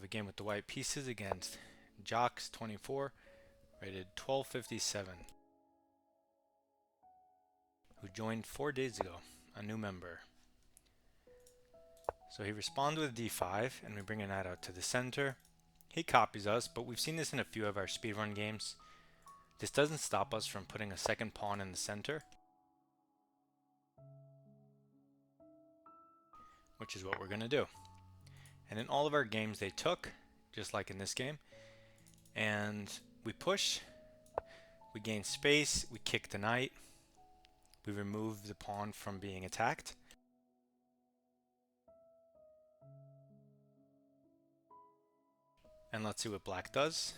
a game with the white pieces against Jocks 24, rated 1257, who joined 4 days ago, a new member. So he responds with d5, and we bring a knight out to the center. He copies us, but we've seen this in a few of our speedrun games. This doesn't stop us from putting a second pawn in the center, which is what we're going to do. And in all of our games they took, just like in this game, and we push, we gain space, we kick the knight, we remove the pawn from being attacked. And let's see what black does.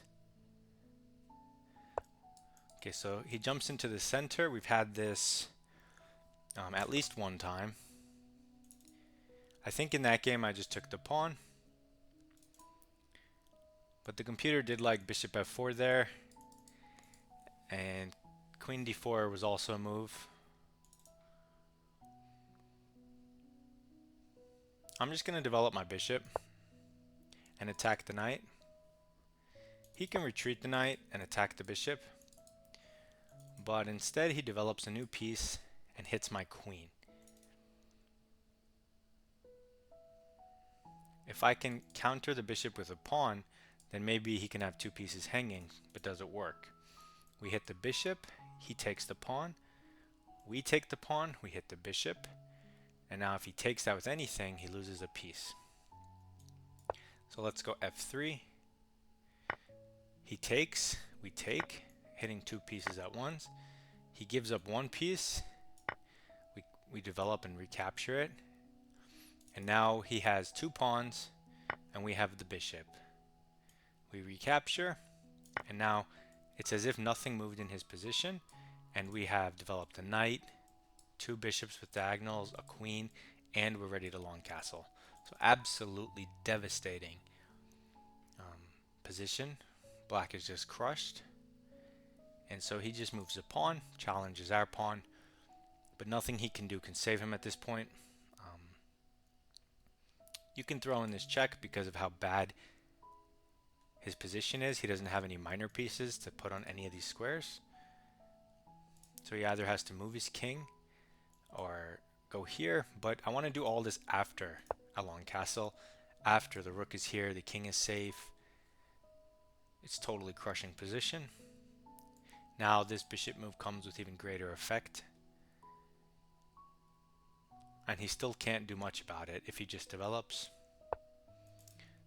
Okay, so he jumps into the center. We've had this at least one time. I think in that game I just took the pawn. But the computer did like bishop f4 there. And queen d4 was also a move. I'm just going to develop my bishop and attack the knight. He can retreat the knight and attack the bishop. But instead he develops a new piece and hits my queen. If I can counter the bishop with a pawn, then maybe he can have two pieces hanging, but does it work? We hit the bishop, he takes the pawn, we take the pawn, we hit the bishop, and now if he takes that with anything, he loses a piece. So let's go f3. He takes, we take, hitting two pieces at once. He gives up one piece, we develop and recapture it. And now he has two pawns, and we have the bishop. We recapture, and now it's as if nothing moved in his position, and we have developed a knight, two bishops with diagonals, a queen, and we're ready to long castle. So absolutely devastating position. Black is just crushed. And so he just moves a pawn, challenges our pawn, but nothing he can do can save him at this point. You can throw in this check because of how bad his position is. He doesn't have any minor pieces to put on any of these squares. So he either has to move his king or go here, but I want to do all this after a long castle. After the rook is here, the king is safe. It's totally crushing position. Now this bishop move comes with even greater effect. And he still can't do much about it if he just develops.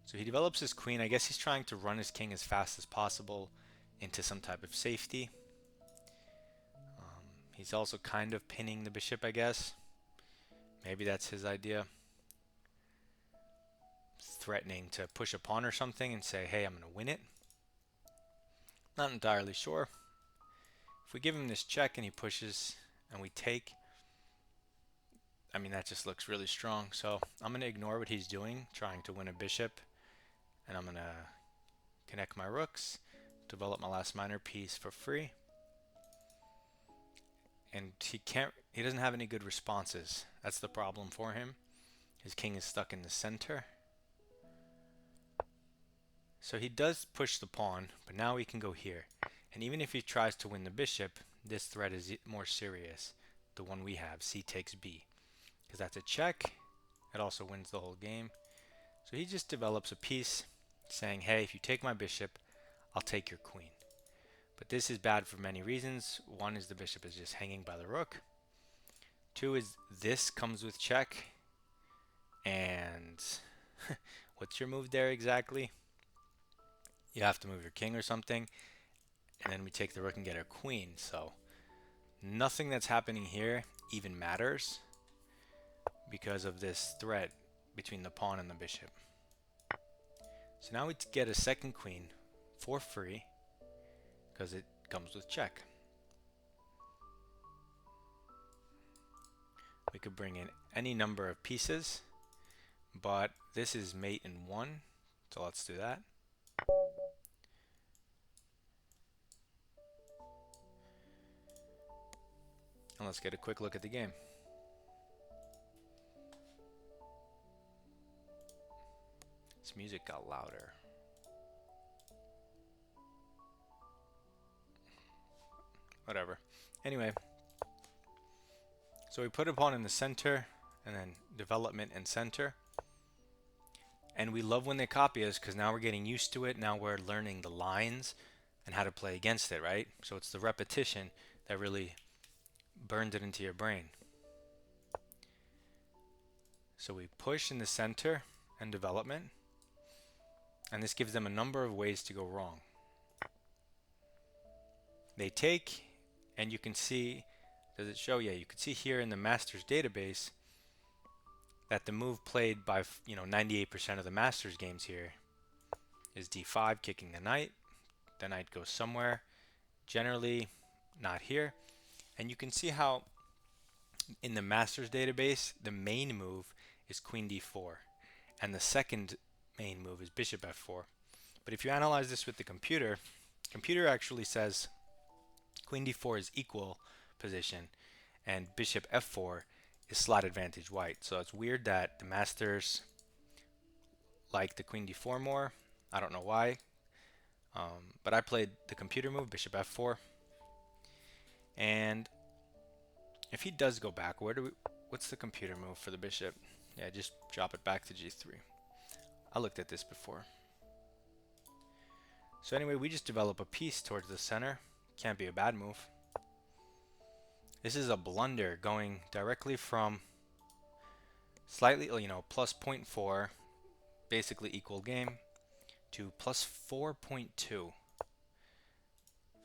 So he develops his queen. I guess he's trying to run his king as fast as possible into some type of safety. He's also kind of pinning the bishop, I guess. Maybe that's his idea. Threatening to push a pawn or something and say, hey, I'm going to win it. Not entirely sure. If we give him this check and he pushes and we take, I mean, that just looks really strong. So I'm going to ignore what he's doing, trying to win a bishop. And I'm going to connect my rooks, develop my last minor piece for free. And he doesn't have any good responses. That's the problem for him. His king is stuck in the center. So he does push the pawn, but now he can go here. And even if he tries to win the bishop, this threat is more serious. The one we have, c takes b. Because that's a check. It also wins the whole game. So he just develops a piece saying, hey, if you take my bishop, I'll take your queen. But this is bad for many reasons. One is the bishop is just hanging by the rook. Two is this comes with check. And what's your move there exactly? You have to move your king or something. And then we take the rook and get our queen. So nothing that's happening here even matters because of this threat between the pawn and the bishop. So now we get a second queen for free because it comes with check. We could bring in any number of pieces, but this is mate in 1, so let's do that. And let's get a quick look at the game. Its music got louder. Whatever. Anyway, so we put a pawn in the center, and then development and center. And we love when they copy us because now we're getting used to it. Now we're learning the lines and how to play against it, right? So it's the repetition that really burns it into your brain. So we push in the center and development, and this gives them a number of ways to go wrong. They take, and you can see, does it show? Yeah, you can see here in the master's database that the move played by 98% of the master's games here is d5, kicking the knight. The knight goes somewhere, generally not here. And you can see how in the master's database the main move is queen d4 and the second main move is bishop f4. But if you analyze this with the computer actually says queen d4 is equal position and bishop f4 is slot advantage white. So it's weird that the masters like the queen d4 more. I don't know why, but I played the computer move bishop f4. And if he does go back, what's the computer move for the bishop? Yeah, just drop it back to g3. I looked at this before. So anyway, we just develop a piece towards the center. Can't be a bad move. This is a blunder going directly from slightly, plus 0.4, basically equal game, to plus 4.2.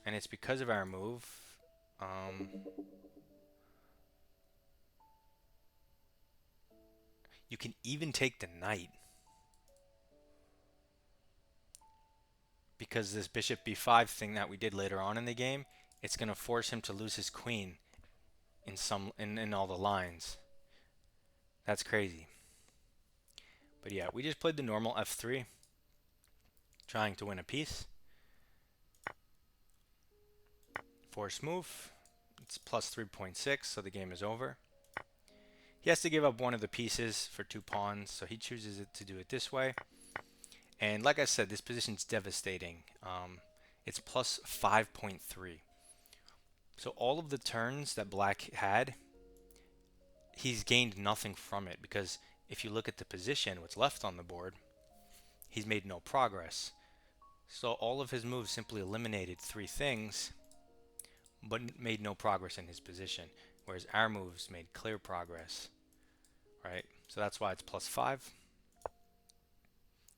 And it's because of our move. You can even take the knight. Because this bishop b5 thing that we did later on in the game, it's going to force him to lose his queen in all the lines. That's crazy. But yeah, we just played the normal f3, trying to win a piece. Force move. It's plus 3.6, so the game is over. He has to give up one of the pieces for 2 pawns, so he chooses to do it this way. And like I said, this position's devastating. It's plus 5.3. So all of the turns that black had, he's gained nothing from it, because if you look at the position, what's left on the board, he's made no progress. So all of his moves simply eliminated 3 things, but made no progress in his position, whereas our moves made clear progress, right? So that's why it's plus 5.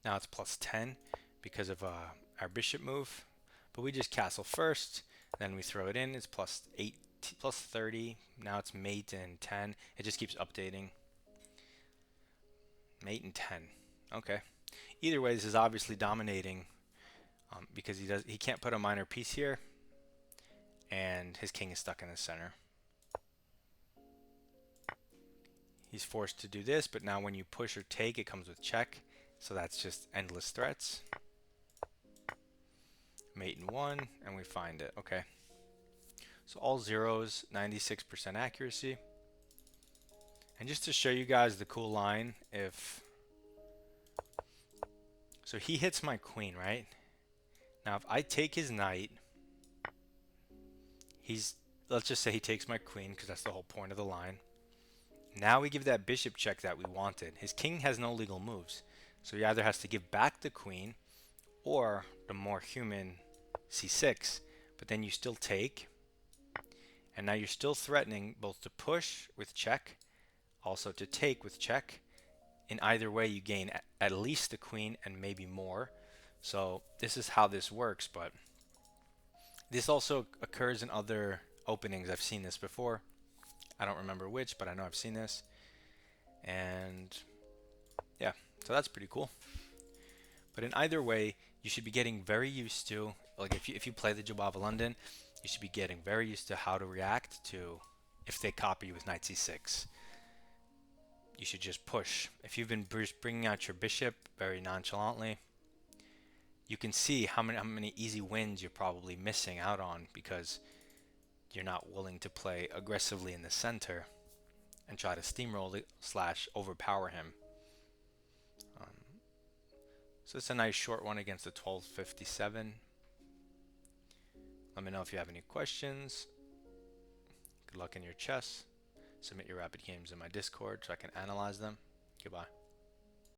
Now it's plus 10 because of our bishop move, but we just castle first, then we throw it in. It's plus 8, plus 30. Now it's mate and 10. It just keeps updating. Mate and 10. Okay. Either way, this is obviously dominating because he can't put a minor piece here, and his king is stuck in the center. He's forced to do this, but now when you push or take, it comes with check. So that's just endless threats. Mate in 1, and we find it. Okay. So all zeros, 96% accuracy. And just to show you guys the cool line, so he hits my queen, right? Now if I take his knight, let's just say he takes my queen, because that's the whole point of the line. Now we give that bishop check that we wanted. His king has no legal moves. So he either has to give back the queen or the more human c6, but then you still take, and now you're still threatening both to push with check, also to take with check. In either way, you gain at least the queen and maybe more. So this is how this works, but this also occurs in other openings. I've seen this before. I don't remember which, but I know I've seen this. And yeah, so that's pretty cool. But in either way, you should be getting very used to, like if you play the Job of London, you should be getting very used to how to react to if they copy you with knight c6. You should just push. If you've been bringing out your bishop very nonchalantly, you can see how many easy wins you're probably missing out on because you're not willing to play aggressively in the center and try to steamroll it / overpower him. So it's a nice short one against the 1257. Let me know if you have any questions. Good luck in your chess. Submit your rapid games in my Discord so I can analyze them. Goodbye.